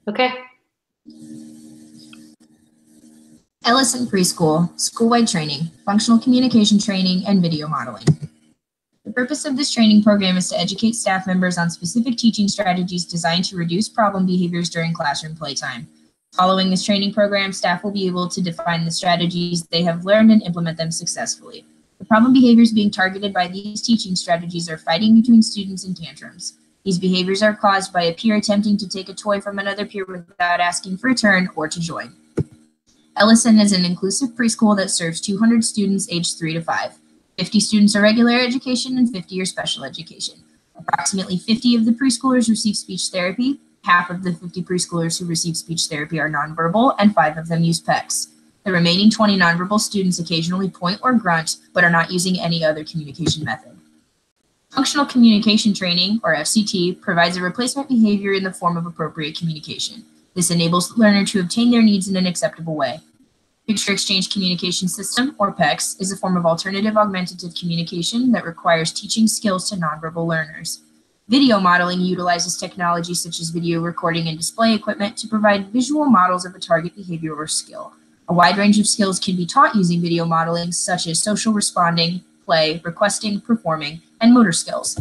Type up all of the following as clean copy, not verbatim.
Okay. Ellison Preschool, school-wide training, functional communication training, and video modeling. The purpose of this training program is to educate staff members on specific teaching strategies designed to reduce problem behaviors during classroom playtime. Following this training program, staff will be able to define the strategies they have learned and implement them successfully. The problem behaviors being targeted by these teaching strategies are fighting between students and tantrums. These behaviors are caused by a peer attempting to take a toy from another peer without asking for a turn or to join. Ellison is an inclusive preschool that serves 200 students aged 3 to 5. 50 students are regular education and 50 are special education. Approximately 50 of the preschoolers receive speech therapy. Half of the 50 preschoolers who receive speech therapy are nonverbal, and 5 of them use PECs. The remaining 20 nonverbal students occasionally point or grunt, but are not using any other communication method. Functional communication training, or FCT, provides a replacement behavior in the form of appropriate communication. This enables the learner to obtain their needs in an acceptable way. Picture Exchange Communication System, or PECS, is a form of alternative augmentative communication that requires teaching skills to nonverbal learners. Video modeling utilizes technology such as video recording and display equipment to provide visual models of a target behavior or skill. A wide range of skills can be taught using video modeling, such as social responding, play, requesting, performing, and motor skills.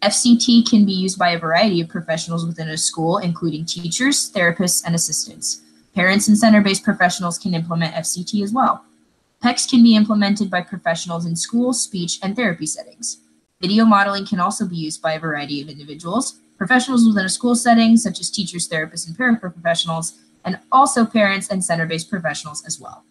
FCT can be used by a variety of professionals within a school, including teachers, therapists, and assistants. Parents and center-based professionals can implement FCT as well. PECs can be implemented by professionals in school, speech, and therapy settings. Video modeling can also be used by a variety of individuals, professionals within a school setting, such as teachers, therapists, and paraprofessionals, and also parents and center-based professionals as well.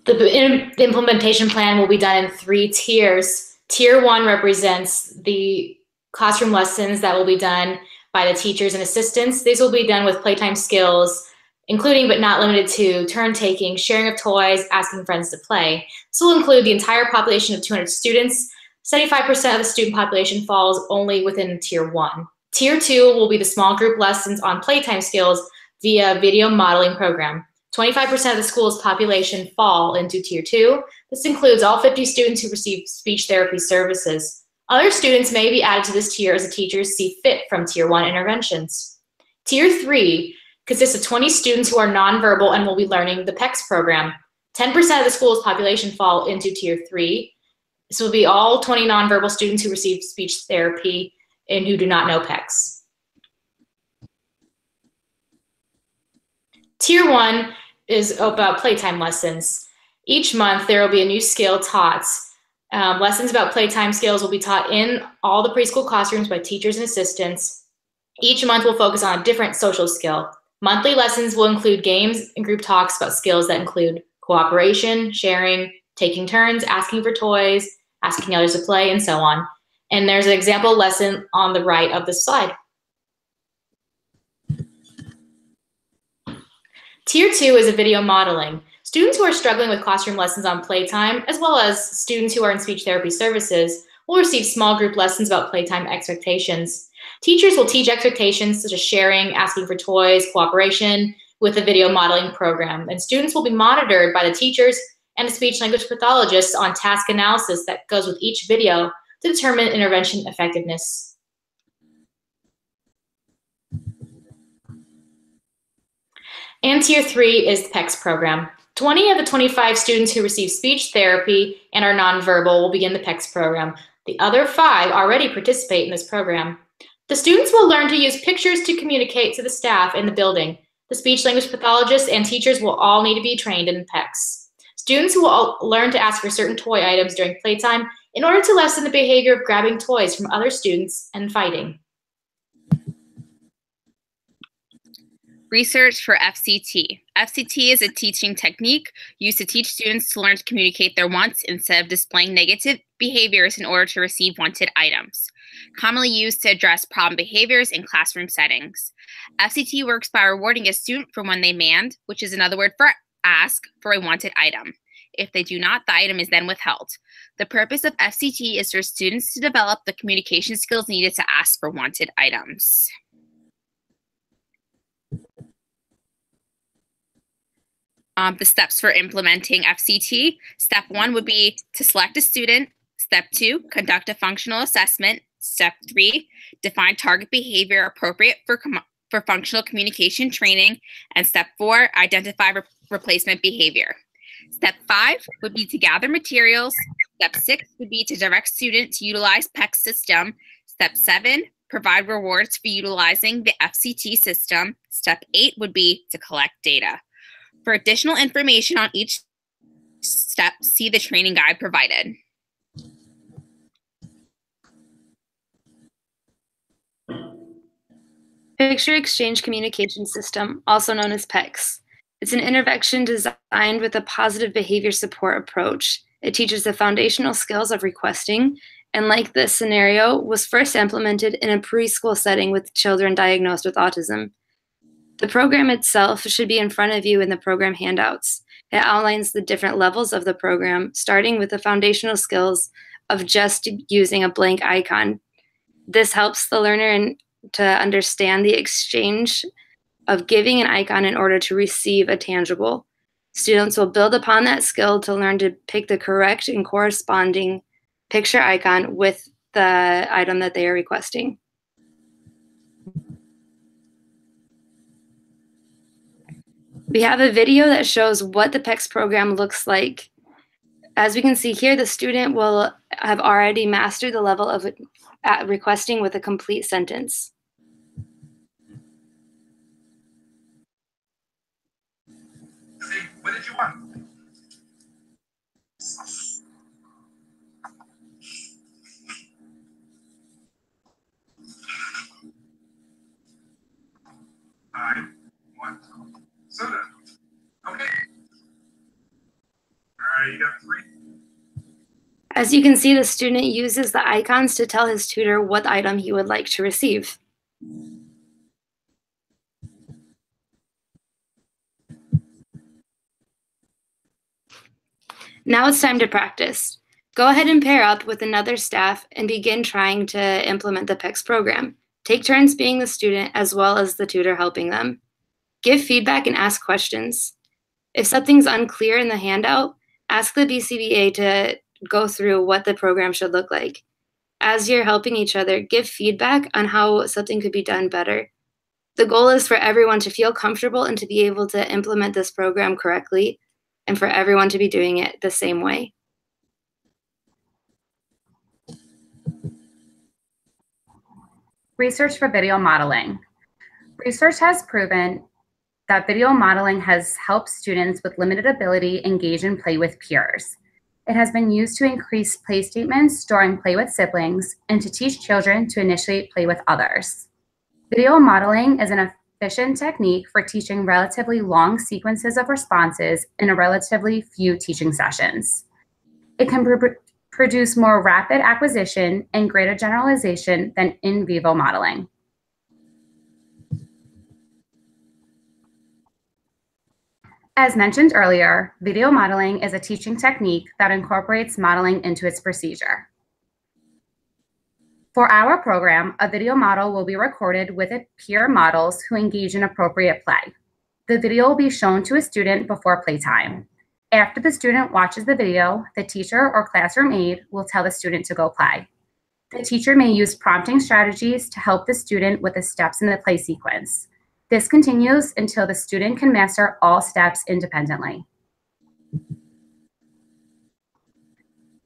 The implementation plan will be done in 3 tiers. Tier 1 represents the classroom lessons that will be done by the teachers and assistants. These will be done with playtime skills, including but not limited to turn taking, sharing of toys, asking friends to play. This will include the entire population of 200 students. 75% of the student population falls only within Tier 1. Tier 2 will be the small group lessons on playtime skills via video modeling program. 25% of the school's population fall into Tier 2. This includes all 50 students who receive speech therapy services. Other students may be added to this tier as the teachers see fit from Tier 1 interventions. Tier 3 consists of 20 students who are nonverbal and will be learning the PECS program. 10% of the school's population fall into Tier 3. This will be all 20 nonverbal students who receive speech therapy and who do not know PECS. Tier 1 is about playtime lessons. Each month there will be a new skill taught. Lessons about playtime skills will be taught in all the preschool classrooms by teachers and assistants. Each month will focus on a different social skill. Monthly lessons will include games and group talks about skills that include cooperation, sharing, taking turns, asking for toys, asking others to play, and so on. And there's an example lesson on the right of the slide. Tier 2 is a video modeling. Students who are struggling with classroom lessons on playtime, as well as students who are in speech therapy services, will receive small group lessons about playtime expectations. Teachers will teach expectations such as sharing, asking for toys, cooperation with a video modeling program. And students will be monitored by the teachers and a speech language pathologist on task analysis that goes with each video to determine intervention effectiveness. And Tier 3 is the PECS program. 20 of the 25 students who receive speech therapy and are nonverbal will begin the PECS program. The other 5 already participate in this program. The students will learn to use pictures to communicate to the staff in the building. The speech language pathologists and teachers will all need to be trained in PECS. Students will all learn to ask for certain toy items during playtime in order to lessen the behavior of grabbing toys from other students and fighting. Research for FCT. FCT is a teaching technique used to teach students to learn to communicate their wants instead of displaying negative behaviors in order to receive wanted items. Commonly used to address problem behaviors in classroom settings. FCT works by rewarding a student for when they demand, which is another word for ask, for a wanted item. If they do not, the item is then withheld. The purpose of FCT is for students to develop the communication skills needed to ask for wanted items. The steps for implementing FCT. Step 1 would be to select a student. Step 2, conduct a functional assessment. Step 3, define target behavior appropriate for functional communication training. And step 4, identify replacement behavior. Step 5 would be to gather materials. Step 6 would be to direct students to utilize PEC system. Step 7, provide rewards for utilizing the FCT system. Step 8 would be to collect data. For additional information on each step, see the training guide provided. Picture Exchange Communication System, also known as PECS. It's an intervention designed with a positive behavior support approach. It teaches the foundational skills of requesting, and like this scenario, was first implemented in a preschool setting with children diagnosed with autism. The program itself should be in front of you in the program handouts. It outlines the different levels of the program, starting with the foundational skills of just using a blank icon. This helps the learner to understand the exchange of giving an icon in order to receive a tangible. Students will build upon that skill to learn to pick the correct and corresponding picture icon with the item that they are requesting. We have a video that shows what the PECS program looks like. As we can see here, the student will have already mastered the level of requesting with a complete sentence. What did you want? I want soda. Okay. All right, you got 3. As you can see, the student uses the icons to tell his tutor what item he would like to receive. Now it's time to practice. Go ahead and pair up with another staff and begin trying to implement the PECS program. Take turns being the student as well as the tutor helping them. Give feedback and ask questions. If something's unclear in the handout, ask the BCBA to go through what the program should look like. As you're helping each other, give feedback on how something could be done better. The goal is for everyone to feel comfortable and to be able to implement this program correctly, and for everyone to be doing it the same way. Research for video modeling. Research has proven that video modeling has helped students with limited ability engage and play with peers. It has been used to increase play statements during play with siblings and to teach children to initiate play with others. Video modeling is an efficient technique for teaching relatively long sequences of responses in a relatively few teaching sessions. It can produce more rapid acquisition and greater generalization than in vivo modeling. As mentioned earlier, video modeling is a teaching technique that incorporates modeling into its procedure. For our program, a video model will be recorded with peer models who engage in appropriate play. The video will be shown to a student before playtime. After the student watches the video, the teacher or classroom aide will tell the student to go play. The teacher may use prompting strategies to help the student with the steps in the play sequence. This continues until the student can master all steps independently.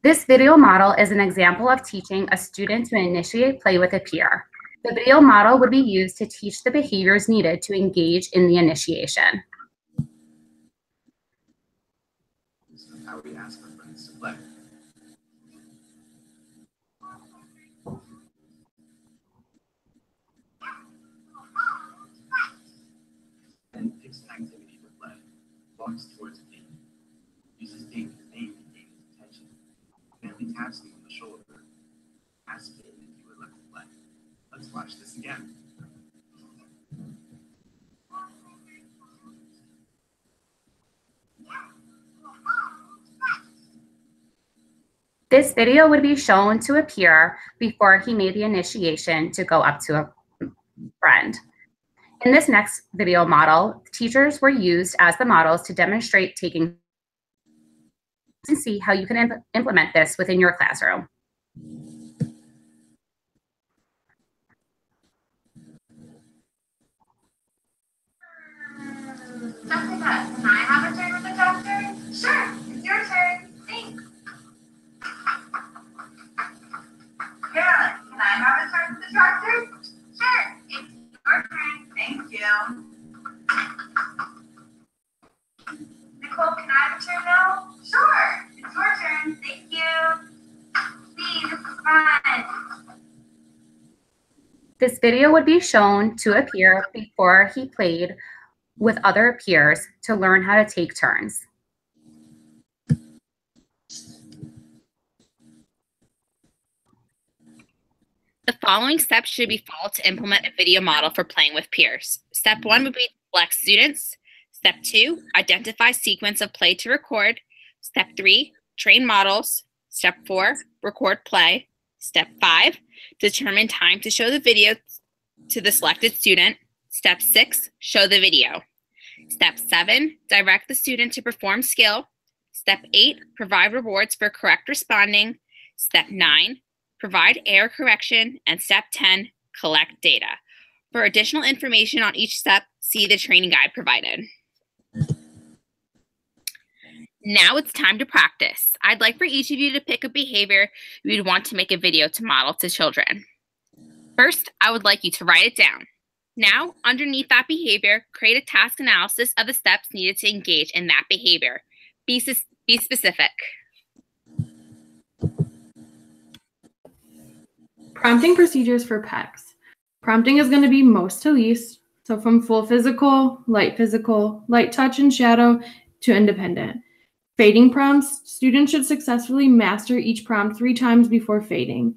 This video model is an example of teaching a student to initiate play with a peer. The video model would be used to teach the behaviors needed to engage in the initiation. This is how we ask our friends to play. Then picks an activity to play, walks towards a game, uses game to name and gain his attention, gently taps him on the shoulder, asks him if he would like to play. Let's watch this again. This video would be shown to a peer before he made the initiation to go up to a friend. In this next video model, teachers were used as the models to demonstrate taking and see how you can implement this within your classroom. This video would be shown to a peer before he played with other peers to learn how to take turns. The following steps should be followed to implement a video model for playing with peers. Step 1 would be select students. Step 2, identify sequence of play to record. Step 3, train models. Step 4, record play. Step 5, determine time to show the video to the selected student. Step 6, show the video. Step 7, direct the student to perform skill. Step 8, provide rewards for correct responding. Step 9, provide error correction. And step 10, collect data. For additional information on each step, see the training guide provided. Now it's time to practice. I'd like for each of you to pick a behavior you'd want to make a video to model to children. First, I would like you to write it down. Now, underneath that behavior, create a task analysis of the steps needed to engage in that behavior. Be specific. Prompting procedures for PECs. Prompting is going to be most to least, so from full physical, light touch and shadow, to independent. Fading prompts, students should successfully master each prompt 3 times before fading.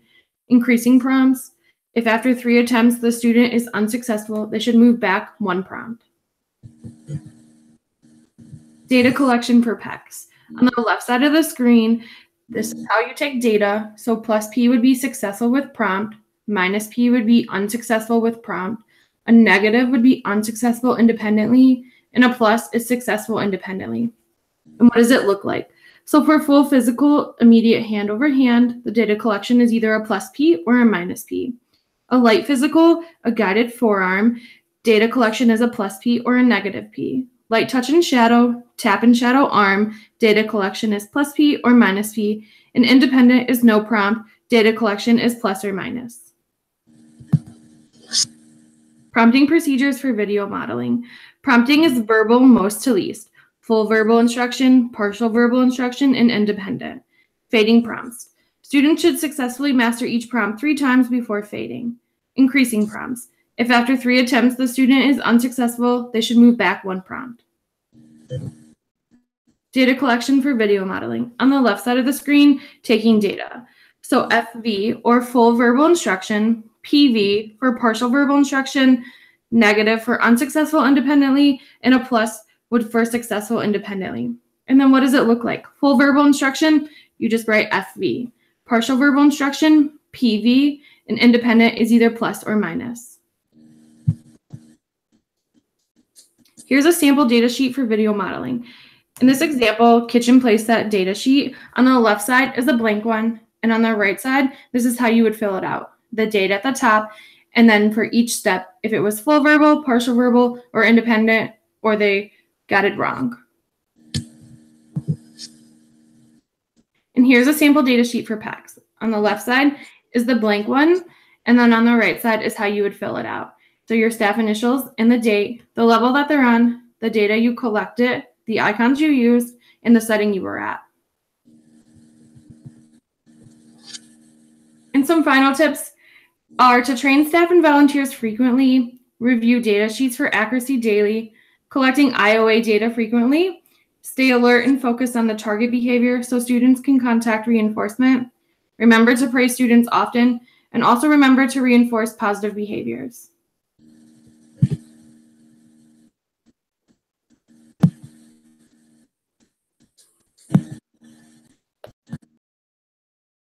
Increasing prompts, if after 3 attempts the student is unsuccessful, they should move back 1 prompt. Data collection for PECs. On the left side of the screen, this is how you take data. So plus P would be successful with prompt, minus P would be unsuccessful with prompt, a negative would be unsuccessful independently, and a plus is successful independently. And what does it look like? So for full physical, immediate hand over hand, the data collection is either a plus P or a minus P. A light physical, a guided forearm, data collection is a plus P or a negative P. Light touch and shadow, tap and shadow arm, data collection is plus P or minus P, and independent is no prompt, data collection is plus or minus. Prompting procedures for video modeling. Prompting is verbal most to least, full verbal instruction, partial verbal instruction, and independent. Fading prompts. Students should successfully master each prompt 3 times before fading. Increasing prompts. If after 3 attempts the student is unsuccessful, they should move back 1 prompt. Data collection for video modeling. On the left side of the screen, taking data. So FV, or full verbal instruction, PV for partial verbal instruction, negative for unsuccessful independently, and a plus would for successful independently. And then what does it look like? Full verbal instruction, you just write FV. Partial verbal instruction, PV, and independent is either plus or minus. Here's a sample data sheet for video modeling. In this example, kitchen playset data sheet, on the left side is a blank one, and on the right side, this is how you would fill it out. The date at the top, and then for each step, if it was full verbal, partial verbal, or independent, or they got it wrong. And here's a sample data sheet for PECs. On the left side is the blank one, and then on the right side is how you would fill it out. So your staff initials and the date, the level that they're on, the data you collected, the icons you used, and the setting you were at. And some final tips are to train staff and volunteers frequently, review data sheets for accuracy daily, collecting IOA data frequently, stay alert and focused on the target behavior so students can contact reinforcement, remember to praise students often, and also remember to reinforce positive behaviors.